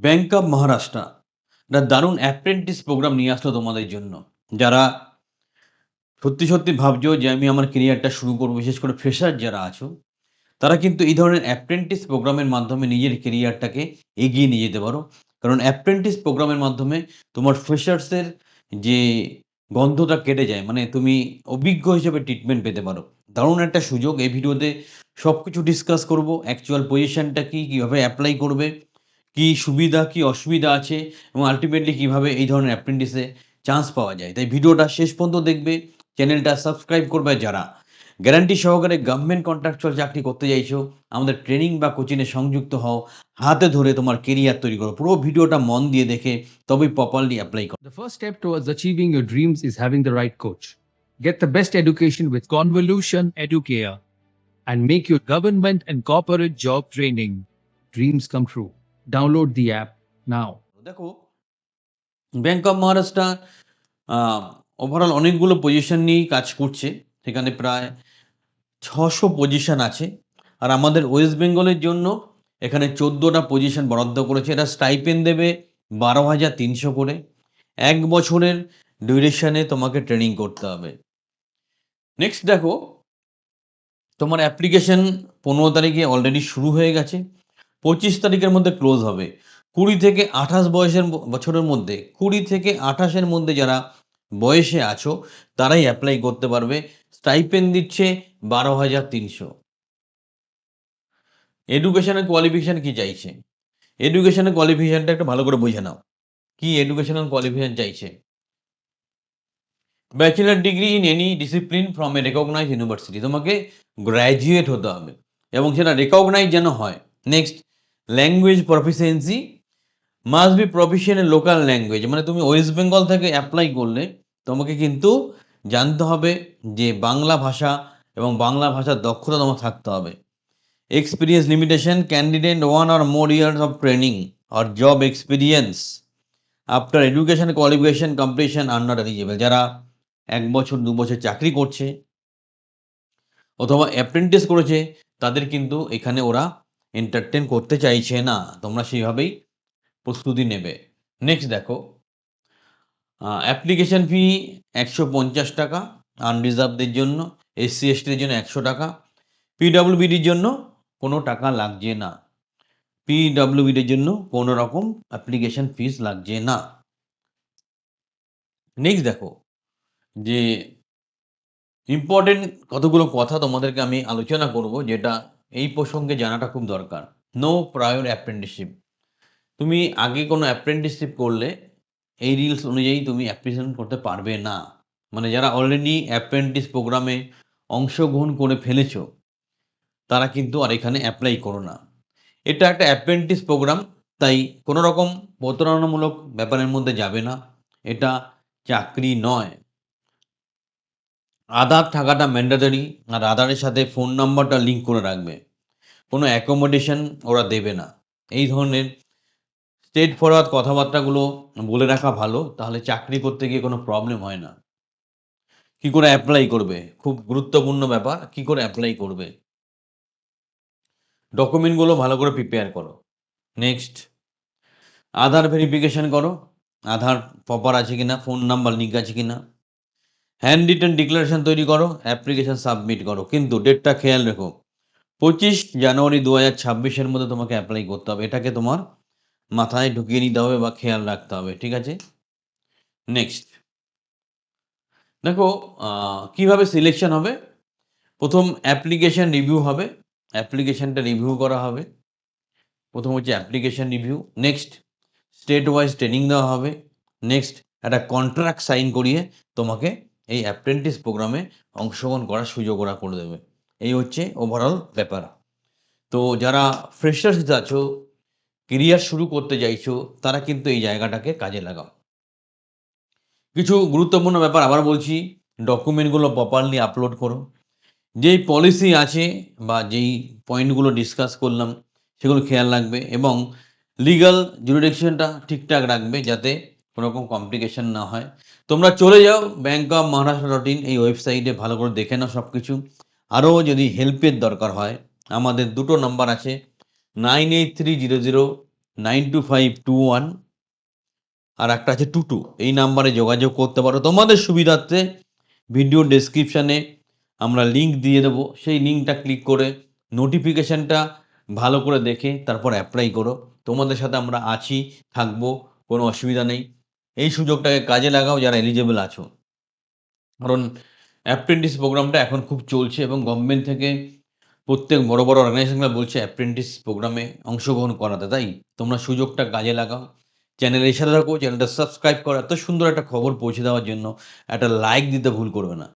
Bank of Maharashtra একটা দারুণ apprentice programme নিয়ে আসলো তোমাদের জন্য। যারা সত্যি ভাবছো যে আমি আমার কেরিয়ারটা শুরু করব, বিশেষ করে ফ্রেশার যারা আছো, তারা কিন্তু এই ধরনের অ্যাপ্রেন্টিস প্রোগ্রামের মাধ্যমে নিজের কেরিয়ারটাকে এগিয়ে নিয়ে যেতে পারো। কারণ অ্যাপ্রেন্টিস প্রোগ্রামের মাধ্যমে তোমার ফ্রেশার্সের যে গন্ধটা কেটে যায়, মানে তুমি অভিজ্ঞ হিসেবে ট্রিটমেন্ট পেতে পারো। দারুণ একটা সুযোগ। এই ভিডিওতে সবকিছু ডিসকাস করব। অ্যাকচুয়াল পজিশনটা কি, কিভাবে এপ্লাই করবে, কি সুবিধা, কি অসুবিধা আছে এবং আল্টিমেটলি কিভাবে এই ধরনের অ্যাপ্রেন্টিসে চান্স পাওয়া যায়। তাই ভিডিওটা শেষ পর্যন্ত দেখবে, চ্যানেলটা সাবস্ক্রাইব করবে। যারা গ্যারান্টি সহকারে গভর্নমেন্ট কন্ট্রাকচুয়াল চাকরি করতে চাইছো, আমাদের ট্রেনিং বা কোচিংয়ে সংযুক্ত হও, হাতে ধরে তোমার কেরিয়ার তৈরি করো। পুরো ভিডিওটা মন দিয়ে দেখে তবেই প্রপারলি অ্যাপ্লাই করো। The first step towards achieving your dreams is having the right coach. Get the best education with Convolution Educare and make your government and corporate job training dreams come true. Download the app now. দেখো, bank of Maharashtra overall অনেকগুলো position নিয়েই কাজ করছে। সেখানে প্রায় 600 position আছে। আর আমাদের West বেঙ্গলের জন্য এখানে 14টা পজিশন বরাদ্দ করেছে। এটা স্টাইপেন্ড দেবে 12,300 করে। 1 বছরের ডিউরেশনে তোমাকে ট্রেনিং করতে হবে। নেক্সট দেখো, তোমার অ্যাপ্লিকেশন 15 তারিখে অলরেডি শুরু হয়ে গেছে। 25 তারিখের মধ্যে ক্লোজ হবে। 20 থেকে 28 বছরের মধ্যে, 20 থেকে 28 এর মধ্যে যারা বয়সে আছো তারাই অ্যাপ্লাই করতে পারবে। স্টাইপেন্ড দিচ্ছে 12,300। এডুকেশনাল কোয়ালিফিকেশন কি চাইছে? এডুকেশনাল কোয়ালিফিকেশনটা একটু ভালো করে বুঝে নাও। কি এডুকেশনাল কোয়ালিফিকেশন চাইছে? Bachelor degree in any discipline from a recognized university. তোমাকে গ্র্যাজুয়েট হতে হবে এবং সেটা রেকগনাইজ যেন হয়। Next, language proficiency must be proficient in local language. মানে তুমি ওয়েস্ট বেঙ্গল থেকে অ্যাপ্লাই করলে তোমাকে কিন্তু জানতে হবে যে বাংলা ভাষা এবং বাংলা ভাষার দক্ষতা তোমার থাকতে হবে। Experience limitation, candidate 1 or more years of training or job experience after education qualification completion are not eligible। যারা 1 বছর 2 বছর চাকরি করছে অথবা অ্যাপ্রেন্টিস করেছে তাদের কিন্তু এখানে ওরা এন্টারটেন করতে চাইছে না। তোমরা সেইভাবেই প্রস্তুতি নেবে। নেক্সট দেখো, অ্যাপ্লিকেশন ফি 150 টাকা আনরিজার্ভদের জন্য, এসসি এসটির জন্য 100 টাকা, পিডব্লিউবিডির জন্য কোনো টাকা লাগছে না। পিডব্লিউবিডির জন্য কোনো রকম অ্যাপ্লিকেশন ফিস লাগছে না। নেক্সট দেখো, যে ইম্পর্টেন্ট কতগুলো কথা তোমাদেরকে আমি আলোচনা করব, যেটা এই প্রসঙ্গে জানাটা খুব দরকার। No prior apprenticeship. তুমি আগে কোনো অ্যাপ্রেন্টিসশিপ করলে এই রিলস অনুযায়ী তুমি অ্যাপ্লিকেশন করতে পারবে না। মানে যারা অলরেডি অ্যাপ্রেন্টিস প্রোগ্রামে অংশগ্রহণ করে ফেলেছো তারা কিন্তু আর এখানে অ্যাপ্লাই করো না। এটা একটা অ্যাপ্রেন্টিস প্রোগ্রাম, তাই কোনো রকম প্রতারণামূলক ব্যাপারের মধ্যে যাবে না। এটা চাকরি নয়। আধার থাকাটা ম্যান্ডেটরি, আর আধারের সাথে ফোন নাম্বারটা লিঙ্ক করে রাখবে। কোনো অ্যাকোমোডেশন ওরা দেবে না। এই ধরনের স্ট্রেট ফরওয়ার্ড কথাবার্তাগুলো বলে রাখা ভালো, তাহলে চাকরি করতে গিয়ে কোনো প্রবলেম হয় না। কি করে অ্যাপ্লাই করবে, খুব গুরুত্বপূর্ণ ব্যাপার। কি করে অ্যাপ্লাই করবে, ডকুমেন্টগুলো ভালো করে প্রিপেয়ার করো। নেক্সট, আধার ভেরিফিকেশন করো, আধার প্রপার আছে কিনা, ফোন নাম্বার লিঙ্ক আছে কিনা। হ্যান্ড রিটেন ডিক্লারেশন তৈরি করো, অ্যাপ্লিকেশন সাবমিট করো। কিন্তু ডেটটা খেয়াল রেখো, 25 জানুয়ারি 2026-এর মধ্যে তোমাকে অ্যাপ্লাই করতে হবে। এটাকে তোমার মাথায় ঢুকিয়ে নিতে হবে বা খেয়াল রাখতে হবে, ঠিক আছে? নেক্সট দেখো, কিভাবে সিলেকশন হবে। প্রথম অ্যাপ্লিকেশন রিভিউ হবে, অ্যাপ্লিকেশনটা রিভিউ করা হবে। প্রথম হচ্ছে application review. Next, state wise training দেওয়া হবে। নেক্সট, একটা কন্ট্রাক্ট সাইন করিয়ে তোমাকে এই অ্যাপ্রেন্টিস প্রোগ্রামে অংশগ্রহণ করার সুযোগ ওরা করে দেবে। এই হচ্ছে ওভারঅল ব্যাপার। তো যারা ফ্রেশার্স আছো, কেরিয়ার শুরু করতে চাইছো, তারা কিন্তু এই জায়গাটাকে কাজে লাগাও। কিছু গুরুত্বপূর্ণ ব্যাপার আবার বলছি, ডকুমেন্টগুলো প্রপারলি আপলোড করো। যেই পলিসি আছে বা যেই পয়েন্টগুলো ডিসকাস করলাম সেগুলো খেয়াল রাখবে এবং লিগ্যাল জুরিডিকশনটা ঠিকঠাক রাখবে যাতে কোনো রকম কমপ্লিকেশন না হয়। তোমরা চলে যাও bankofmaharashtra.in এই ওয়েবসাইটে, ভালো করে দেখে নাও সব কিছু। আরও যদি হেল্পের দরকার হয়, আমাদের দুটো নাম্বার আছে, 983002 92521 আর একটা আছে 22, এই নাম্বারে যোগাযোগ করতে পারো। তোমাদের সুবিধার্থে ভিডিও ডেসক্রিপশানে আমরা লিঙ্ক দিয়ে দেবো, সেই লিঙ্কটা ক্লিক করে নোটিফিকেশানটা ভালো করে দেখে তারপর অ্যাপ্লাই করো। তোমাদের সাথে আমরা আছি, থাকবো, কোনো অসুবিধা নেই। এই সুযোগটাকে কাজে লাগাও যারা এলিজেবল আছো, কারণ অ্যাপ্রেন্টিস প্রোগ্রামটা এখন খুব চলছে এবং গভর্নমেন্ট থেকে প্রত্যেক বড় বড় অর্গানাইজেশনগুলো বলছে অ্যাপ্রেন্টিস প্রোগ্রামে অংশগ্রহণ করাতে। তাই তোমরা সুযোগটা কাজে লাগাও, চ্যানেলের সাথে থাকো, চ্যানেলটা সাবস্ক্রাইব করো। এত সুন্দর একটা খবর পৌঁছে দেওয়ার জন্য একটা লাইক দিতে ভুল করবে না।